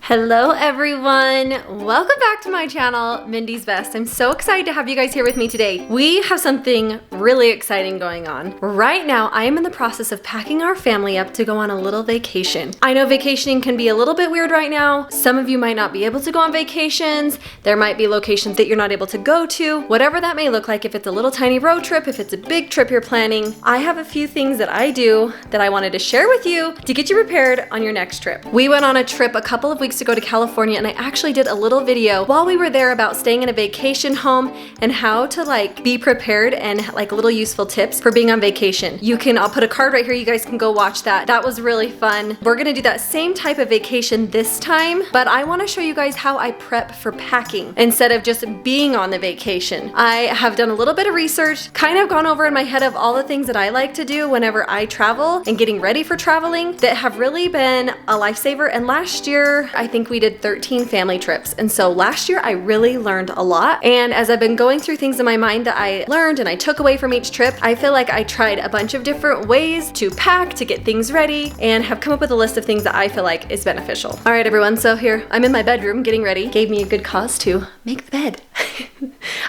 Hello everyone, welcome back to my channel, Mindy's Best. I'm so excited to have you guys here with me today. We have something really exciting going on. Right now, I am in the process of packing our family up to go on a little vacation. I know vacationing can be a little bit weird right now. Some of you might not be able to go on vacations. There might be locations that you're not able to go to. Whatever that may look like, if it's a little tiny road trip, if it's a big trip you're planning, I have a few things that I do that I wanted to share with you to get you prepared on your next trip. We went on a trip a couple of weeks to go to California, and I actually did a little video while we were there about staying in a vacation home and how to be prepared and little useful tips for being on vacation. I'll put a card right here, you guys can go watch that. That was really fun. We're gonna do that same type of vacation this time, but I wanna show you guys how I prep for packing instead of just being on the vacation. I have done a little bit of research, kind of gone over in my head of all the things that I like to do whenever I travel and getting ready for traveling that have really been a lifesaver. And last year, I think we did 13 family trips. And so last year I really learned a lot. And as I've been going through things in my mind that I learned and I took away from each trip, I feel like I tried a bunch of different ways to pack, to get things ready, and have come up with a list of things that I feel like is beneficial. All right, everyone, so here I'm in my bedroom getting ready. Gave me a good cause to make the bed.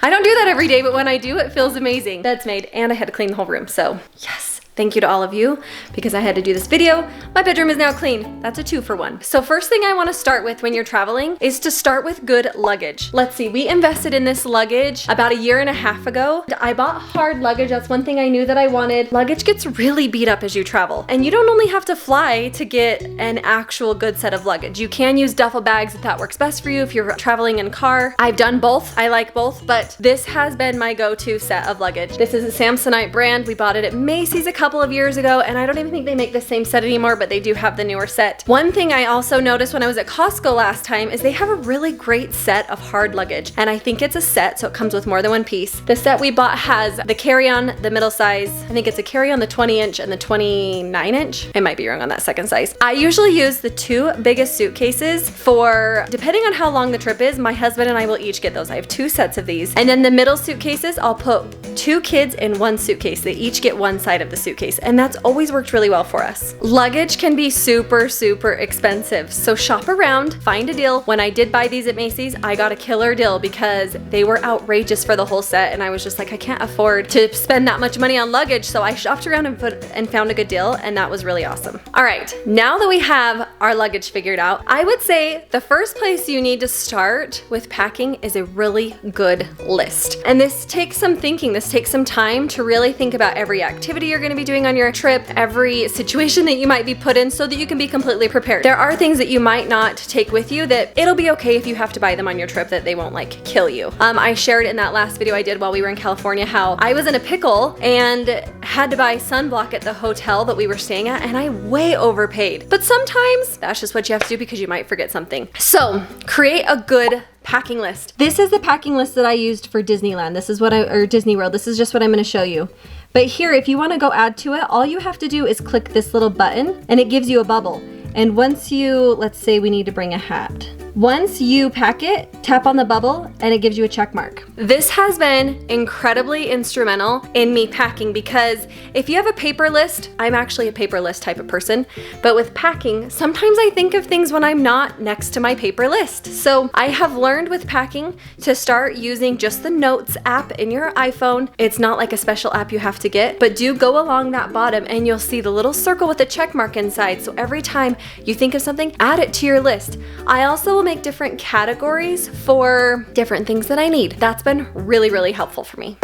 I don't do that every day, but when I do, it feels amazing. Bed's made, and I had to clean the whole room, so yes. Thank you to all of you because I had to do this video. My bedroom is now clean. That's a 2-for-1. So first thing I want to start with when you're traveling is to start with good luggage. Let's see, we invested in this luggage about a year and a half ago. I bought hard luggage. That's one thing I knew that I wanted. Luggage gets really beat up as you travel, and you don't only have to fly to get an actual good set of luggage. You can use duffel bags if that works best for you if you're traveling in car. I've done both. I like both, but this has been my go-to set of luggage. This is a Samsonite brand. We bought it at Macy's a couple of years ago, and I don't even think they make the same set anymore, but they do have the newer set. One thing I also noticed when I was at Costco last time is they have a really great set of hard luggage, and I think it's a set, so it comes with more than one piece. The set we bought has the carry-on, the middle size. I think it's a carry-on, the 20-inch and the 29-inch. I might be wrong on that second size. I usually use the two biggest suitcases for, depending on how long the trip is, my husband and I will each get those. I have two sets of these. And then the middle suitcases, I'll put two kids in one suitcase. They each get one side of the suitcase, and that's always worked really well for us. Luggage can be super, super expensive, so shop around, find a deal. When I did buy these at Macy's, I got a killer deal because they were outrageous for the whole set, and I was just like, I can't afford to spend that much money on luggage, so I shopped around and found a good deal, and that was really awesome. All right, now that we have our luggage figured out, I would say the first place you need to start with packing is a really good list. And this takes some thinking, this takes some time to really think about every activity you're gonna be doing on your trip, every situation that you might be put in, so that you can be completely prepared. There are things that you might not take with you that it'll be okay if you have to buy them on your trip, that they won't kill you. I shared in that last video I did while we were in California how I was in a pickle and had to buy sunblock at the hotel that we were staying at, and I way overpaid. But sometimes that's just what you have to do because you might forget something. So create a good packing list. This is the packing list that I used for Disneyland. This is or Disney World. This is just what I'm gonna show you. But here, if you wanna go add to it, all you have to do is click this little button and it gives you a bubble. And once let's say we need to bring a hat. Once you pack it, tap on the bubble and it gives you a check mark. This has been incredibly instrumental in me packing because if you have a paper list, I'm actually a paper list type of person, but with packing, sometimes I think of things when I'm not next to my paper list. So I have learned with packing to start using just the Notes app in your iPhone. It's not like a special app you have to get, but do go along that bottom and you'll see the little circle with a check mark inside. So every time you think of something, add it to your list. I also will make different categories for different things that I need. That's been really, really helpful for me.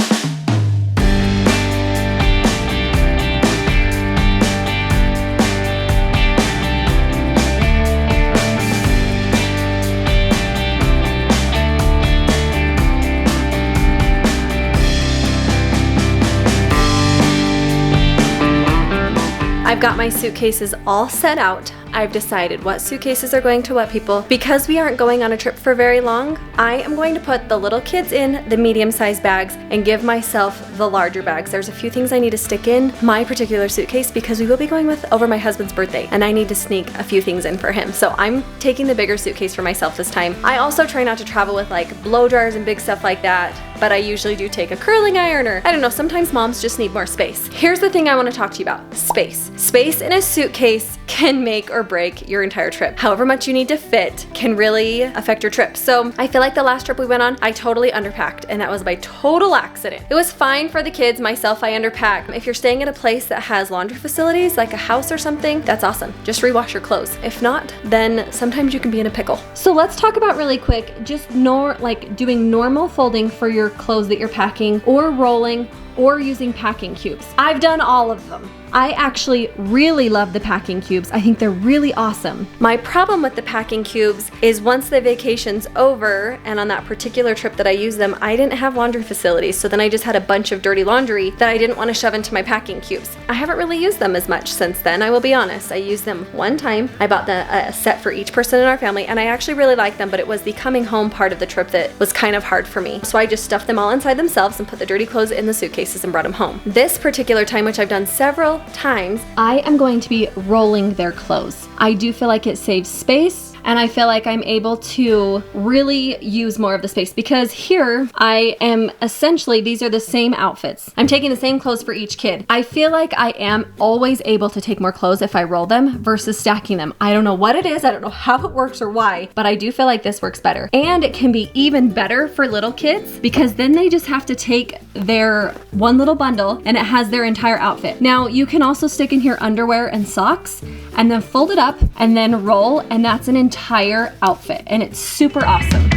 I've got my suitcases all set out. I've decided what suitcases are going to what people. Because we aren't going on a trip for very long, I am going to put the little kids in the medium-sized bags and give myself the larger bags. There's a few things I need to stick in my particular suitcase because we will be going over my husband's birthday and I need to sneak a few things in for him. So I'm taking the bigger suitcase for myself this time. I also try not to travel with blow dryers and big stuff like that, but I usually do take a curling iron, or I don't know, sometimes moms just need more space. Here's the thing I want to talk to you about: space. Space in a suitcase can make or break your entire trip. However much you need to fit can really affect your trip. So I feel like the last trip we went on, I totally underpacked, and that was by total accident. It was fine for the kids. Myself, I underpacked. If you're staying at a place that has laundry facilities, like a house or something, that's awesome. Just rewash your clothes. If not, then sometimes you can be in a pickle. So let's talk about really quick, just doing normal folding for your clothes that you're packing, or rolling, or using packing cubes. I've done all of them. I actually really love the packing cubes. I think they're really awesome. My problem with the packing cubes is once the vacation's over, and on that particular trip that I used them, I didn't have laundry facilities, so then I just had a bunch of dirty laundry that I didn't want to shove into my packing cubes. I haven't really used them as much since then, I will be honest. I used them one time. I bought a set for each person in our family, and I actually really liked them, but it was the coming home part of the trip that was kind of hard for me. So I just stuffed them all inside themselves and put the dirty clothes in the suitcases and brought them home. This particular time, which I've done several times, I am going to be rolling their clothes. I do feel like it saves space, and I feel like I'm able to really use more of the space, because here I am essentially, these are the same outfits. I'm taking the same clothes for each kid. I feel like I am always able to take more clothes if I roll them versus stacking them. I don't know what it is. I don't know how it works or why, but I do feel like this works better. And it can be even better for little kids, because then they just have to take their one little bundle and it has their entire outfit. Now you can also stick in here underwear and socks and then fold it up and then roll, and that's an entire outfit, and it's super awesome.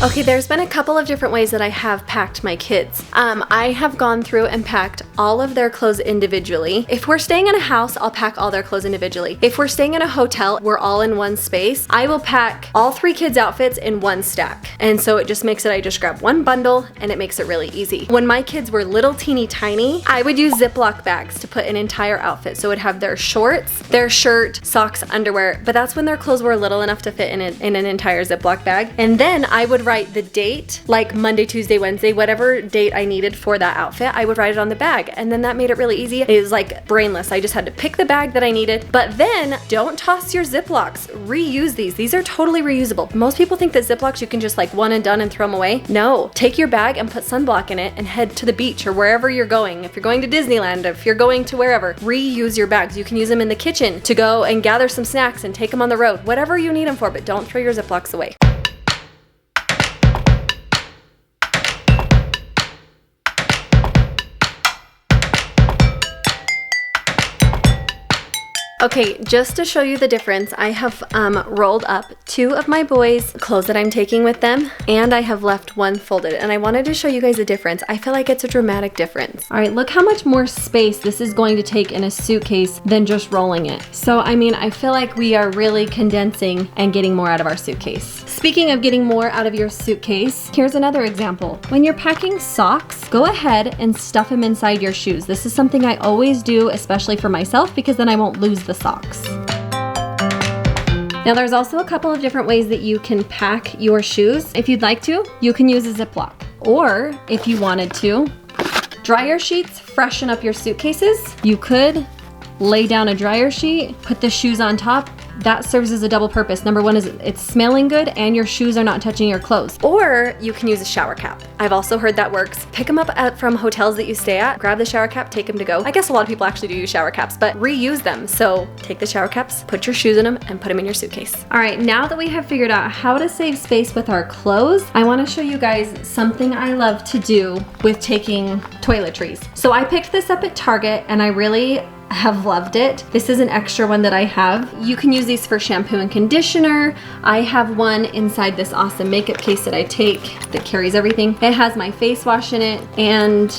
Okay, there's been a couple of different ways that I have packed my kids. I have gone through and packed all of their clothes individually. If we're staying in a house, I'll pack all their clothes individually. If we're staying in a hotel, we're all in one space, I will pack all 3 kids' outfits in one stack. And so it just makes it, I just grab one bundle and it makes it really easy. When my kids were little teeny tiny, I would use Ziploc bags to put an entire outfit. So it would have their shorts, their shirt, socks, underwear, but that's when their clothes were little enough to fit in an entire Ziploc bag. And then I would write the date, like Monday, Tuesday, Wednesday, whatever date I needed for that outfit, I would write it on the bag. And then that made it really easy. It was like brainless. I just had to pick the bag that I needed. But then don't toss your Ziplocs. Reuse these. These are totally reusable. Most people think that Ziplocs you can just like one and done and throw them away. No, take your bag and put sunblock in it and head to the beach or wherever you're going. If you're going to Disneyland, if you're going to wherever, reuse your bags. You can use them in the kitchen to go and gather some snacks and take them on the road, whatever you need them for, but don't throw your Ziplocs away. Okay, just to show you the difference, I have rolled up 2 of my boys' clothes that I'm taking with them, and I have left 1 folded, and I wanted to show you guys a difference. I feel like it's a dramatic difference. All right, look how much more space this is going to take in a suitcase than just rolling it. So, I mean, I feel like we are really condensing and getting more out of our suitcase. Speaking of getting more out of your suitcase, here's another example. When you're packing socks, go ahead and stuff them inside your shoes. This is something I always do, especially for myself, because then I won't lose the socks. Now there's also a couple of different ways that you can pack your shoes. If you'd like to, you can use a Ziploc. Or if you wanted to, dryer sheets freshen up your suitcases. You could lay down a dryer sheet, put the shoes on top. That serves as a double purpose. Number one is it's smelling good and your shoes are not touching your clothes. Or you can use a shower cap. I've also heard that works. Pick them up from hotels that you stay at, grab the shower cap, take them to go. I guess a lot of people actually do use shower caps, but reuse them. So take the shower caps, put your shoes in them, and put them in your suitcase. All right, now that we have figured out how to save space with our clothes, I wanna show you guys something I love to do with taking toiletries. So I picked this up at Target and I really have loved it. This is an extra one that I have. You can use these for shampoo and conditioner. I have one inside this awesome makeup case that I take that carries everything. It has my face wash in it, and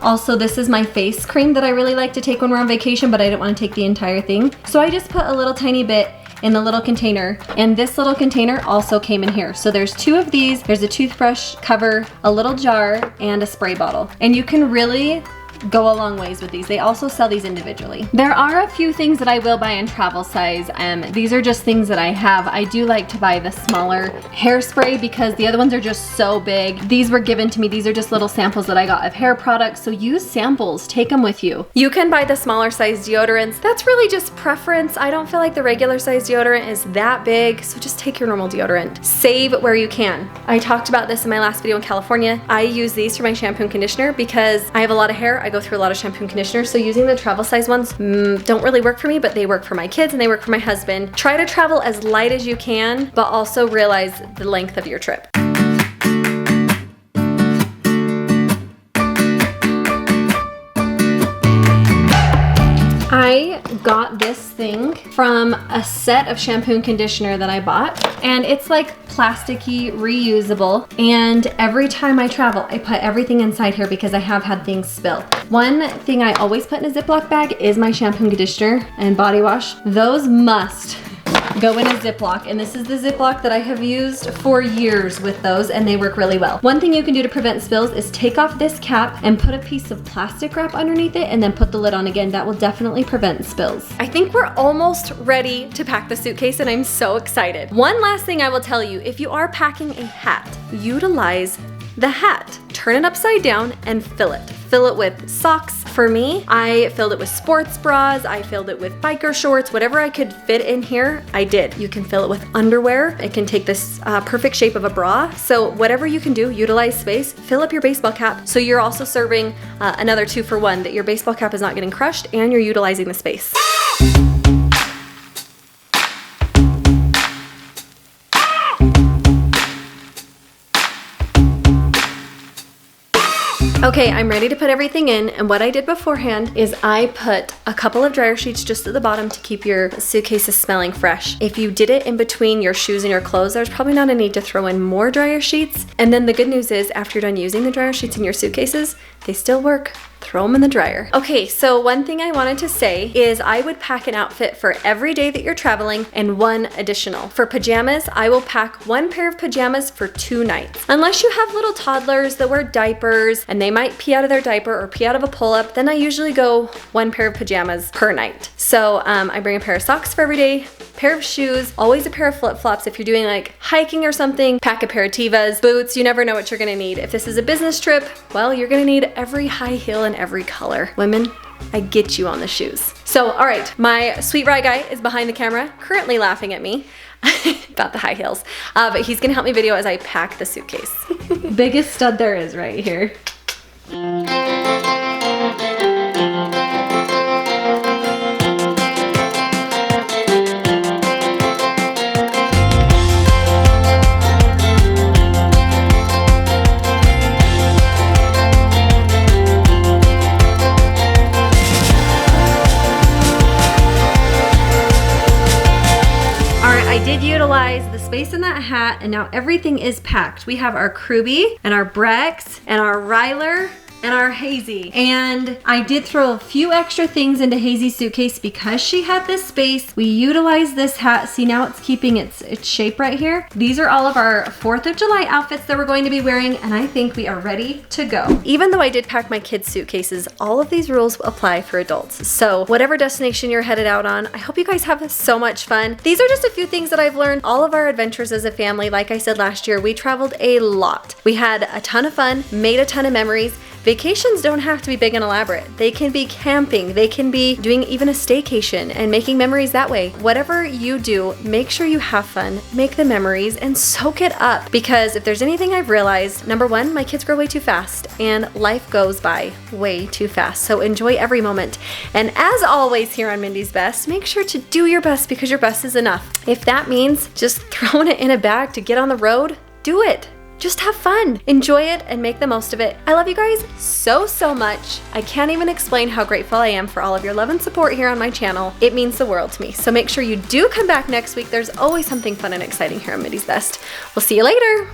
also this is my face cream that I really like to take when we're on vacation, but I didn't want to take the entire thing. So I just put a little tiny bit in the little container, and this little container also came in here. So there's 2 of these. There's a toothbrush cover, a little jar, and a spray bottle. And you can really go a long ways with these. They also sell these individually. There are a few things that I will buy in travel size. These are just things that I have. I do like to buy the smaller hairspray because the other ones are just so big. These were given to me. These are just little samples that I got of hair products. So use samples, take them with you. You can buy the smaller size deodorants. That's really just preference. I don't feel like the regular size deodorant is that big, so just take your normal deodorant. Save where you can. I talked about this in my last video in California. I use these for my shampoo and conditioner because I have a lot of hair. I go through a lot of shampoo and conditioner, so using the travel size ones don't really work for me, but they work for my kids and they work for my husband. Try to travel as light as you can, but also realize the length of your trip. I got this thing from a set of shampoo and conditioner that I bought, and it's like plasticky, reusable, and every time I travel, I put everything inside here because I have had things spill. One thing I always put in a Ziploc bag is my shampoo and conditioner and body wash. Those must go in a Ziploc, and this is the Ziploc that I have used for years with those, and they work really well. One thing you can do to prevent spills is take off this cap and put a piece of plastic wrap underneath it and then put the lid on again. That will definitely prevent spills. I think we're almost ready to pack the suitcase, and I'm so excited. One last thing I will tell you, if you are packing a hat, utilize the hat. Turn it upside down and fill it. Fill it with socks. For me, I filled it with sports bras, I filled it with biker shorts, whatever I could fit in here, I did. You can fill it with underwear. It can take this perfect shape of a bra. So whatever you can do, utilize space, fill up your baseball cap. So you're also serving another 2 for 1, that your baseball cap is not getting crushed and you're utilizing the space. Okay, I'm ready to put everything in, and what I did beforehand is I put a couple of dryer sheets just at the bottom to keep your suitcases smelling fresh. If you did it in between your shoes and your clothes, there's probably not a need to throw in more dryer sheets. And then the good news is, after you're done using the dryer sheets in your suitcases, they still work. Throw them in the dryer. Okay, so one thing I wanted to say is I would pack an outfit for every day that you're traveling and one additional. For pajamas, I will pack 1 pair of pajamas for 2 nights. Unless you have little toddlers that wear diapers and they might pee out of their diaper or pee out of a pull-up, then I usually go 1 pair of pajamas per night. So I bring a pair of socks for every day, pair of shoes, always a pair of flip-flops. If you're doing like hiking or something, pack a pair of Tevas, boots. You never know what you're gonna need. If this is a business trip, well, you're gonna need every high heel and every color. Women, I get you on the shoes. So, all right, my sweet ride guy is behind the camera, currently laughing at me about the high heels, but he's gonna help me video as I pack the suitcase. Biggest stud there is right here. I did utilize the space in that hat, and now everything is packed. We have our Kruby and our Brex and our Ryler and our Hazy. And I did throw a few extra things into Hazy's suitcase because she had this space. We utilized this hat. See, now it's keeping its shape right here. These are all of our 4th of July outfits that we're going to be wearing, and I think we are ready to go. Even though I did pack my kids' suitcases, all of these rules apply for adults. So whatever destination you're headed out on, I hope you guys have so much fun. These are just a few things that I've learned. All of our adventures as a family, like I said last year, we traveled a lot. We had a ton of fun, made a ton of memories. Vacations don't have to be big and elaborate. They can be camping, they can be doing even a staycation and making memories that way. Whatever you do, make sure you have fun, make the memories, and soak it up. Because if there's anything I've realized, number 1, my kids grow way too fast and life goes by way too fast. So enjoy every moment. And as always here on Mindys Best, make sure to do your best because your best is enough. If that means just throwing it in a bag to get on the road, do it. Just have fun, enjoy it, and make the most of it. I love you guys so much. I can't even explain how grateful I am for all of your love and support here on my channel. It means the world to me. So make sure you do come back next week. There's always something fun and exciting here on Mindys Best. We'll see you later.